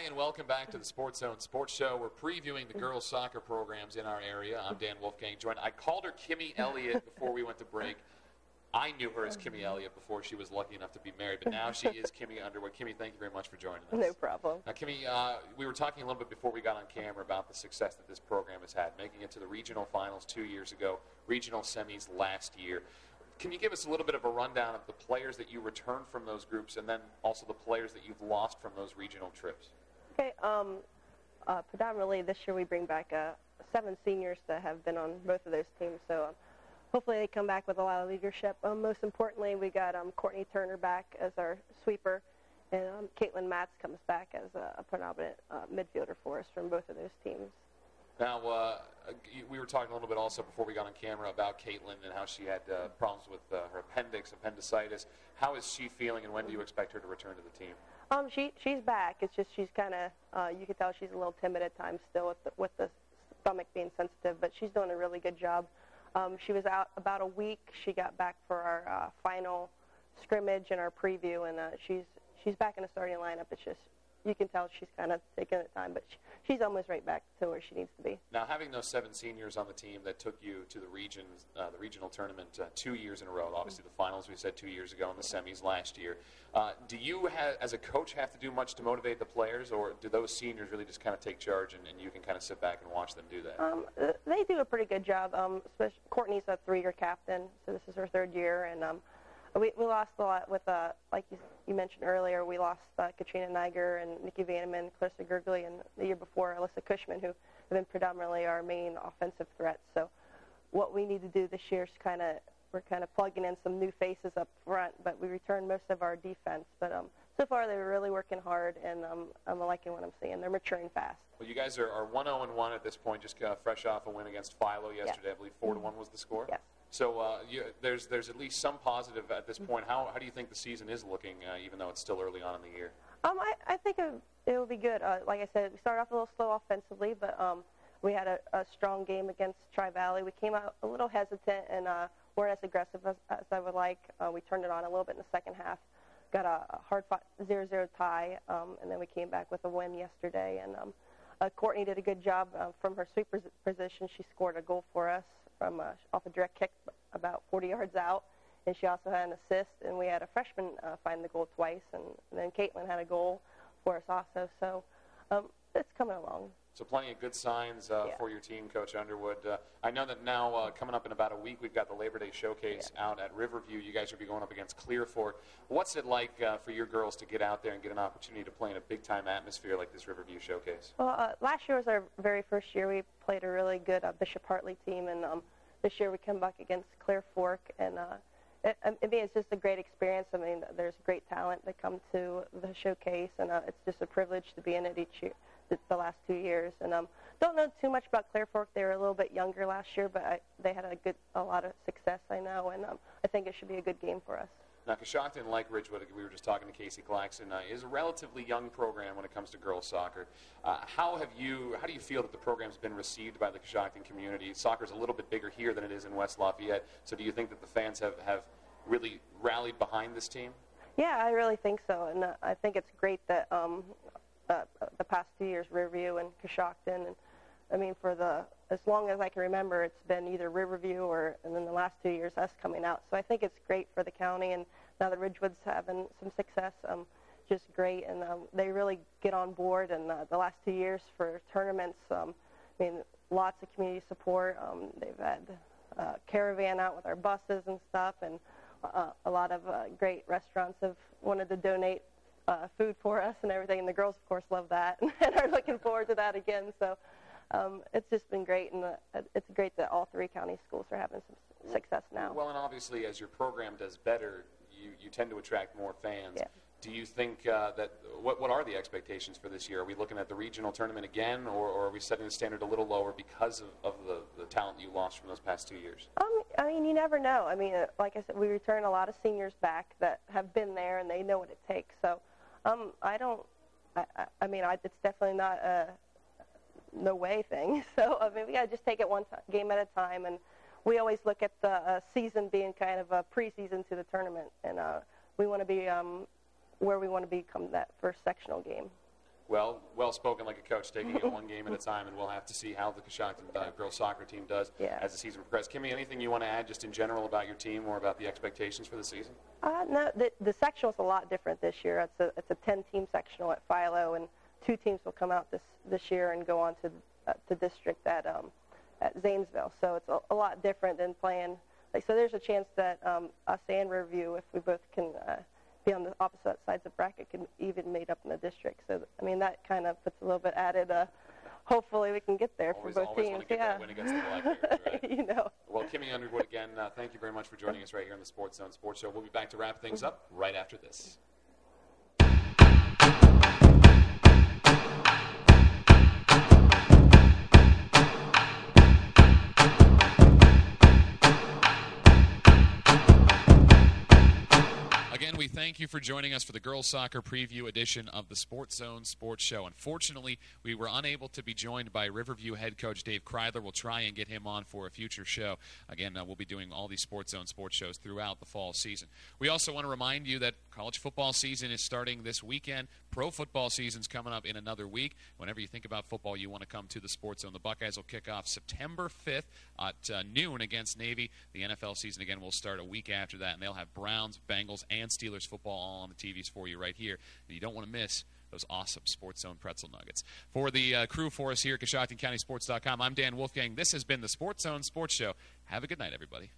and welcome back to the Sports Zone Sports Show. We're previewing the girls' soccer programs in our area. I'm Dan Wolfgang. I called her Kimmy Elliott before we went to break. I knew her as Kimmy Elliott before she was lucky enough to be married, but now she is Kimmy Underwood. Kimmy, thank you very much for joining us. No problem. Now, Kimmy, we were talking a little bit before we got on camera about the success that this program has had, making it to the regional finals 2 years ago, regional semis last year. Can you give us a little bit of a rundown of the players that you returned from those groups and then also the players that you've lost from those regional trips? Okay, predominantly this year we bring back 7 seniors that have been on both of those teams, so hopefully they come back with a lot of leadership. Most importantly, we got Courtney Turner back as our sweeper, and Caitlin Matz comes back as a predominant midfielder for us from both of those teams. Now, we were talking a little bit also before we got on camera about Caitlin and how she had problems with her appendicitis. How is she feeling, and when do you expect her to return to the team? She's back. It's just she's kind of, you can tell she's a little timid at times still with the stomach being sensitive, but she's doing a really good job. She was out about a week. She got back for our final scrimmage and our preview, and she's back in the starting lineup. It's just, you can tell she's kind of taking the time, but she's almost right back to where she needs to be. Now, having those 7 seniors on the team that took you to the regional tournament 2 years in a row, obviously the finals we said 2 years ago and the semis last year, do you, as a coach, have to do much to motivate the players, or do those seniors really just kind of take charge and you can kind of sit back and watch them do that? They do a pretty good job. Especially Courtney's a 3-year captain, so this is her 3rd year, and we lost a lot with, like you mentioned earlier, we lost Katrina Niger and Nikki Vanneman, Clarissa Gurgley, and the year before, Alyssa Cushman, who have been predominantly our main offensive threats. So what we need to do this year is we're kind of plugging in some new faces up front, but we returned most of our defense. But so far, they were really working hard, and I'm liking what I'm seeing. They're maturing fast. Well, you guys are 1-0-1 at this point, just fresh off a win against Philo yesterday. Yeah. I believe 4-1 was the score? Yes. So there's at least some positive at this point. How do you think the season is looking, even though it's still early on in the year? I think it will be good. Like I said, we started off a little slow offensively, but we had a strong game against Tri-Valley. We came out a little hesitant and weren't as aggressive as I would like. We turned it on a little bit in the second half, got a hard-fought 0-0 tie, and then we came back with a win yesterday. And Courtney did a good job from her sweeper position. She scored a goal for us from off a direct kick about 40 yards out, and she also had an assist, and we had a freshman find the goal twice, and then Caitlin had a goal for us also. So it's coming along. So plenty of good signs for your team, Coach Underwood. I know that now, coming up in about a week, we've got the Labor Day Showcase out at Riverview. You guys will be going up against Clear Fork. What's it like for your girls to get out there and get an opportunity to play in a big-time atmosphere like this Riverview Showcase? Well, last year was our very first year. We played a really good Bishop Hartley team, and this year we come back against Clear Fork, and it's just a great experience. I mean, there's great talent that come to the showcase, and it's just a privilege to be in it each year, the last 2 years. And don't know too much about Clear Fork. They were a little bit younger last year, but they had a lot of success, I know, and I think it should be a good game for us. Now, Coshocton, like Ridgewood, we were just talking to Casey Claxton, is a relatively young program when it comes to girls soccer. How do you feel that the program's been received by the Coshocton community? Soccer's a little bit bigger here than it is in West Lafayette, so do you think that the fans have really rallied behind this team? Yeah, I really think so, and I think it's great that the past 2 years, Riverview and Coshocton, and I mean, as long as I can remember, it's been either Riverview and then the last 2 years, us coming out. So I think it's great for the county, and now that Ridgewood's having some success, just great, and they really get on board. And the last 2 years for tournaments, I mean, lots of community support. They've had caravan out with our buses and stuff, and a lot of great restaurants have wanted to donate food for us and everything, and the girls, of course, love that and are looking forward to that again. So it's just been great, and it's great that all 3 county schools are having some success now. Well, and obviously, as your program does better, you tend to attract more fans. Yeah. Do you think what are the expectations for this year? Are we looking at the regional tournament again, or are we setting the standard a little lower because of the talent you lost from those past 2 years? I mean, you never know. I mean, like I said, we return a lot of seniors back that have been there, and they know what it takes. So I mean, it's definitely not a no way thing. So, I mean, we got to just take it one game at a time, and we always look at the season being kind of a preseason to the tournament, and we want to be where we want to be come that first sectional game. Well spoken like a coach, taking it one game at a time, and we'll have to see how the Coshocton girls soccer team does as the season progresses. Kimmy, anything you want to add just in general about your team or about the expectations for the season? No, the sectional is a lot different this year. It's a 10-team sectional at Philo, and 2 teams will come out this year and go on to district at Zanesville. So it's a lot different than playing. So there's a chance that us and Riverview, if we both can be on the opposite sides of the bracket, can even meet up in the district. So I mean, that kind of puts a little bit added. Hopefully we can get there for both teams. Want to get that win against the Blackbears, right? You know. Well, Kimmy Underwood, again, thank you very much for joining us right here on the Sports Zone Sports Show. We'll be back to wrap things up right after this. Again, we thank you for joining us for the Girls Soccer Preview edition of the Sports Zone Sports Show. Unfortunately, we were unable to be joined by Riverview head coach Dave Kreidler. We'll try and get him on for a future show. Again, we'll be doing all these Sports Zone Sports shows throughout the fall season. We also want to remind you that college football season is starting this weekend. Pro football season's coming up in another week. Whenever you think about football, you want to come to the Sports Zone. The Buckeyes will kick off September 5th at noon against Navy. The NFL season, again, will start a week after that, and they'll have Browns, Bengals, and Steelers football all on the TVs for you right here. And you don't want to miss those awesome Sports Zone pretzel nuggets. For the crew for us here at CoshoctonCountySports.com, I'm Dan Wolfgang. This has been the Sports Zone Sports Show. Have a good night, everybody.